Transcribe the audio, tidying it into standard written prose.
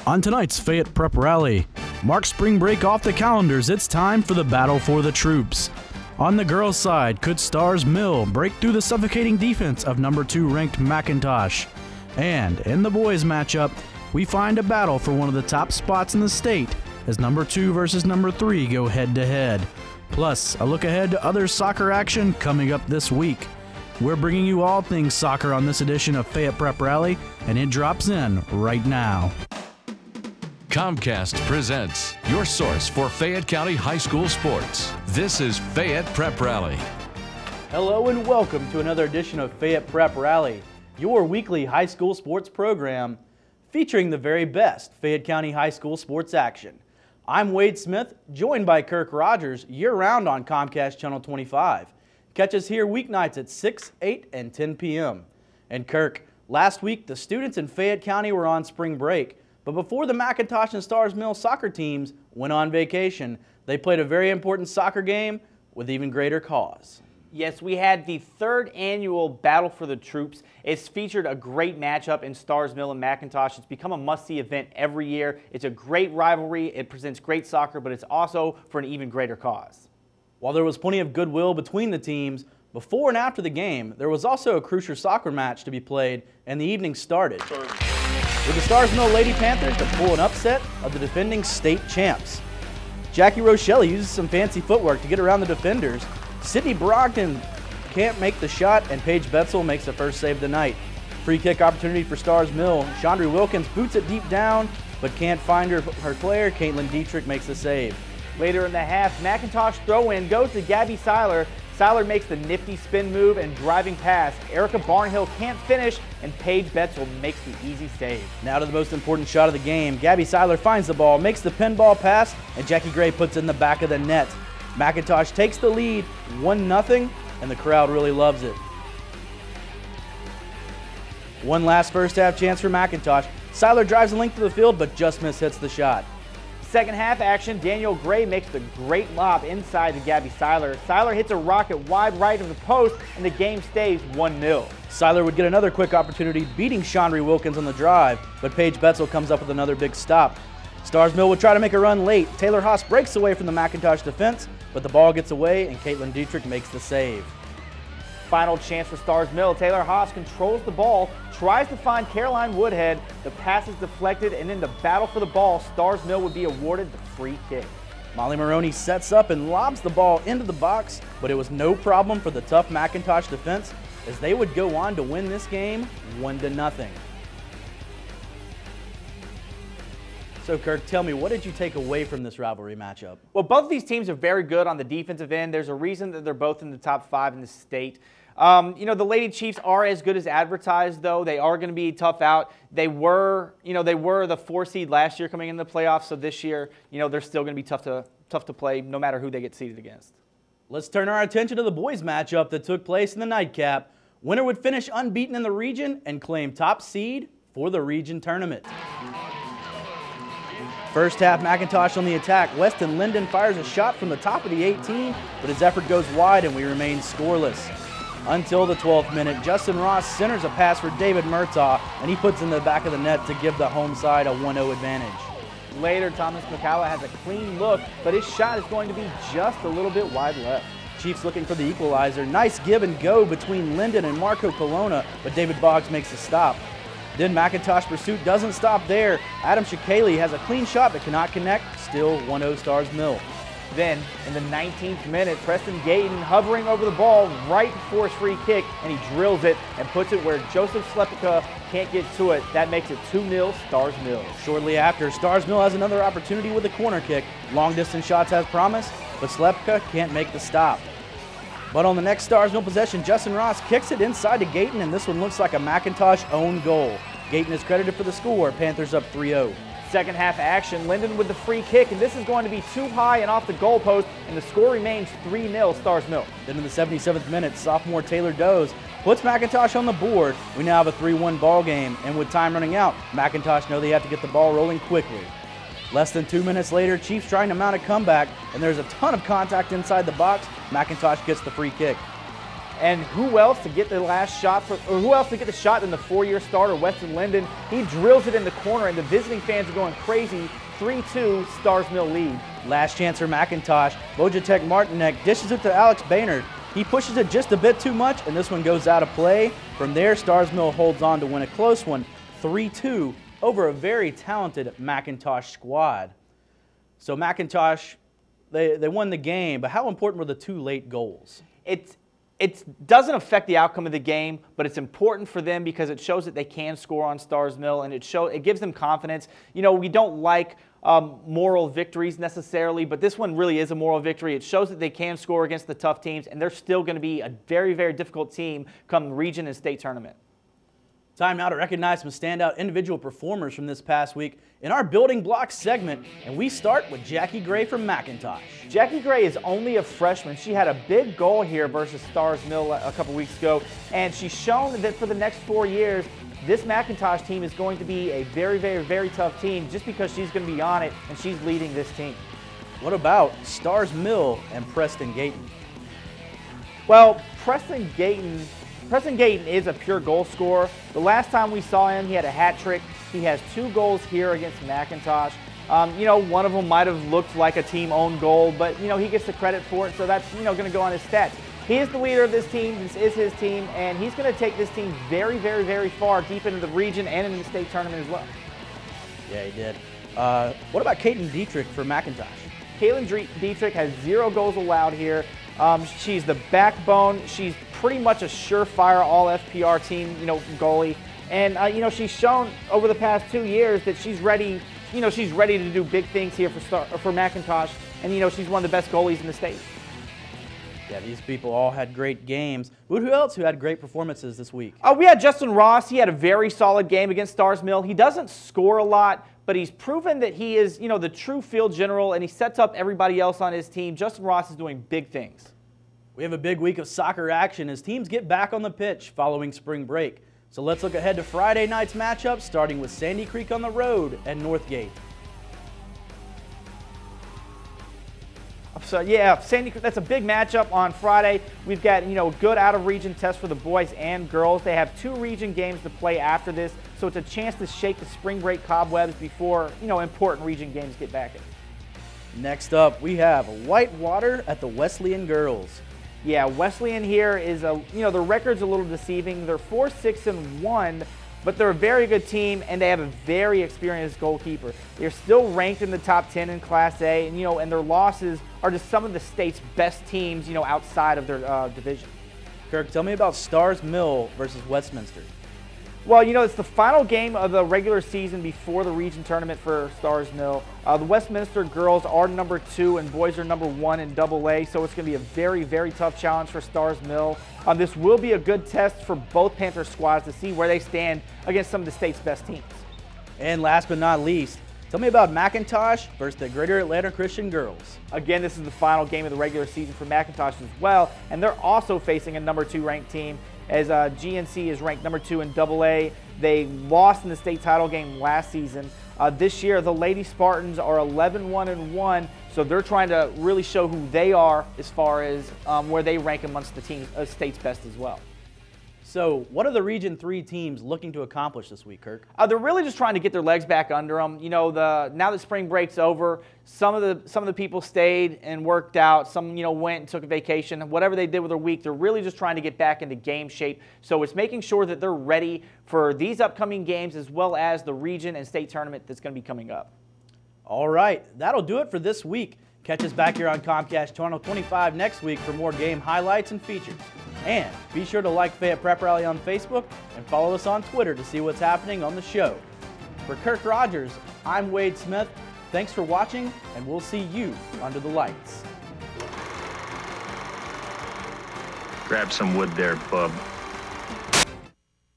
On tonight's Fayette Prep Rally, mark spring break off the calendars, it's time for the battle for the troops. On the girls' side, could Starr's Mill break through the suffocating defense of number 2 ranked McIntosh? And in the boys' matchup, we find a battle for one of the top spots in the state as number 2 versus number 3 go head-to-head. Plus, a look ahead to other soccer action coming up this week. We're bringing you all things soccer on this edition of Fayette Prep Rally, and it drops in right now. Comcast presents your source for Fayette County High School sports. This is Fayette Prep Rally. Hello and welcome to another edition of Fayette Prep Rally, your weekly high school sports program featuring the very best Fayette County high school sports action. I'm Wade Smith, joined by Kirk Rogers year-round on Comcast Channel 25. Catch us here weeknights at 6, 8, and 10 p.m. And Kirk, last week the students in Fayette County were on spring break, but before the McIntosh and Starr's Mill soccer teams went on vacation, they played a very important soccer game with even greater cause. Yes, we had the third annual Battle for the Troops. It's featured a great matchup in Starr's Mill and McIntosh. It's become a must-see event every year. It's a great rivalry. It presents great soccer, but it's also for an even greater cause. While there was plenty of goodwill between the teams, before and after the game, there was also a crucial soccer match to be played, and the evening started with the Starr's Mill Lady Panthers to pull an upset of the defending state champs. Jackie Rochelle uses some fancy footwork to get around the defenders. Sydney Brogdon can't make the shot, and Paige Betzel makes the first save of the night. Free kick opportunity for Starr's Mill. Chandra Wilkins boots it deep down, but can't find her player. Kaitlin Deitrick makes the save. Later in the half, McIntosh throw-in goes to Gabby Seiler. Seiler makes the nifty spin move and driving pass. Erica Barnhill can't finish, and Paige Betzel makes the easy save. Now to the most important shot of the game. Gabby Seiler finds the ball, makes the pinball pass, and Jackie Gray puts it in the back of the net. McIntosh takes the lead 1-0, and the crowd really loves it. One last first half chance for McIntosh. Seiler drives the length of the field, but just hits the shot. Second half action, Daniel Gray makes the great lob inside to Gabby Seiler. Seiler hits a rocket wide right of the post, and the game stays 1-0. Seiler would get another quick opportunity, beating Chandra Wilkins on the drive, but Paige Betzel comes up with another big stop. Starr's Mill would try to make a run late. Taylor Haas breaks away from the McIntosh defense, but the ball gets away, and Kaitlin Deitrick makes the save. Final chance for Starr's Mill. Taylor Haas controls the ball, tries to find Caroline Woodhead. The pass is deflected, and in the battle for the ball, Starr's Mill would be awarded the free kick. Molly Maroney sets up and lobs the ball into the box, but it was no problem for the tough McIntosh defense as they would go on to win this game 1-0. So, Kirk, tell me, what did you take away from this rivalry matchup? Well, both of these teams are very good on the defensive end. There's a reason that they're both in the top 5 in the state. The Lady Chiefs are as good as advertised, though. They are going to be tough out. They were the 4 seed last year coming into the playoffs, so this year, they're still going to be tough to play no matter who they get seeded against. Let's turn our attention to the boys' matchup that took place in the nightcap. Winner would finish unbeaten in the region and claim top seed for the region tournament. First half, McIntosh on the attack. Weston Linden fires a shot from the top of the 18, but his effort goes wide and we remain scoreless. Until the 12th minute, Justin Ross centers a pass for David Murtaugh, and he puts in the back of the net to give the home side a 1-0 advantage. Later, Thomas McCalla has a clean look, but his shot is going to be just a little bit wide left. Chiefs looking for the equalizer. Nice give and go between Linden and Marco Colonna, but David Boggs makes the stop. Then McIntosh pursuit doesn't stop there. Adam Shakali has a clean shot but cannot connect. Still 1-0 Starr's Mill. Then, in the 19th minute, Preston Gayton hovering over the ball right before his free kick, and he drills it and puts it where Joseph Slepika can't get to it. That makes it 2-0 Starr's Mill. Shortly after, Starr's Mill has another opportunity with a corner kick. Long distance shots as promised, but Slepika can't make the stop. But on the next Starr's Mill possession, Justin Ross kicks it inside to Gayton, and this one looks like a McIntosh own goal. Gayton is credited for the score. Panthers up 3-0. Second half action, Linden with the free kick, and this is going to be too high and off the goalpost, and the score remains 3-0 Starr's Mill. Then in the 77th minute, sophomore Taylor Doze puts McIntosh on the board. We now have a 3-1 ball game, and with time running out, McIntosh know they have to get the ball rolling quickly. Less than 2 minutes later, Chiefs trying to mount a comeback, and there's a ton of contact inside the box. McIntosh gets the free kick. And who else to get the last shot who else to get the shot than the 4-year starter, Weston Linden? He drills it in the corner, and the visiting fans are going crazy. 3-2, Starr's Mill lead. Last chance for McIntosh. Wojciech Martinek dishes it to Alex Baynard. He pushes it just a bit too much, and this one goes out of play. From there, Starr's Mill holds on to win a close one, 3-2, over a very talented McIntosh squad. So McIntosh, they won the game, but how important were the 2 late goals? It doesn't affect the outcome of the game, but it's important for them because it shows that they can score on Starr's Mill, and it gives them confidence. You know, we don't like moral victories necessarily, but this one really is a moral victory. It shows that they can score against the tough teams, and they're still going to be a very, very difficult team come region and state tournament. Time now to recognize some standout individual performers from this past week in our Building Blocks segment, and we start with Jackie Gray from McIntosh. Jackie Gray is only a freshman. She had a big goal here versus Starr's Mill a couple weeks ago, and she's shown that for the next 4 years, this McIntosh team is going to be a very, very, very tough team just because she's going to be on it and she's leading this team. What about Starr's Mill and Preston Gayton? Well, Preston Gayton is a pure goal scorer. The last time we saw him, he had a hat trick. He has 2 goals here against McIntosh. You know, one of them might have looked like a team-owned goal, but, you know, he gets the credit for it, so that's, you know, going to go on his stats. He is the leader of this team. This is his team, and he's going to take this team very, very, very far, deep into the region and in the state tournament as well. Yeah, he did. What about Kaitlin Deitrick for McIntosh? Kaitlin Deitrick has 0 goals allowed here. She's the backbone. She's pretty much a surefire all-FPR team, you know, goalie. And, you know, she's shown over the past 2 years that she's ready, you know, she's ready to do big things here for McIntosh. And, you know, she's one of the best goalies in the state. Yeah, these people all had great games. Who else had great performances this week? We had Justin Ross. He had a very solid game against Starr's Mill. He doesn't score a lot, but he's proven that he is, you know, the true field general, and he sets up everybody else on his team. Justin Ross is doing big things. We have a big week of soccer action as teams get back on the pitch following spring break. So let's look ahead to Friday night's matchup, starting with Sandy Creek on the road and Northgate. So yeah, Sandy Creek, that's a big matchup on Friday. We've got, you know, a good out-of-region test for the boys and girls. They have 2 region games to play after this, so it's a chance to shake the spring break cobwebs before, you know, important region games get back in. Next up, we have Whitewater at the Wesleyan girls. Yeah, Wesleyan here is you know, the record's a little deceiving. They're 4-6-1, but they're a very good team, and they have a very experienced goalkeeper. They're still ranked in the top 10 in Class A, and, you know, and their losses are to some of the state's best teams, you know, outside of their division. Kirk, tell me about Starr's Mill versus Westminster. Well, you know, it's the final game of the regular season before the region tournament for Starr's Mill. The Westminster girls are number 2 and boys are number 1 in AA, so it's going to be a very, very tough challenge for Starr's Mill. This will be a good test for both Panther squads to see where they stand against some of the state's best teams. And last but not least, tell me about McIntosh versus the Greater Atlanta Christian girls. Again, this is the final game of the regular season for McIntosh as well, and they're also facing a number 2 ranked team, as GNC is ranked number 2 in AA. They lost in the state title game last season. This year, the Lady Spartans are 11-1-1, so they're trying to really show who they are as far as where they rank amongst the teams, state's best as well. So what are the Region 3 teams looking to accomplish this week, Kirk? They're really just trying to get their legs back under them. You know, now that spring break's over, some of the people stayed and worked out. Some, you know, went and took a vacation. Whatever they did with their week, they're really just trying to get back into game shape. So it's making sure that they're ready for these upcoming games as well as the region and state tournament that's going to be coming up. All right, that'll do it for this week. Catch us back here on Comcast Channel 25 next week for more game highlights and features. And be sure to like Fayette Prep Rally on Facebook and follow us on Twitter to see what's happening on the show. For Kirk Rogers, I'm Wade Smith. Thanks for watching, and we'll see you under the lights. Grab some wood there, bub.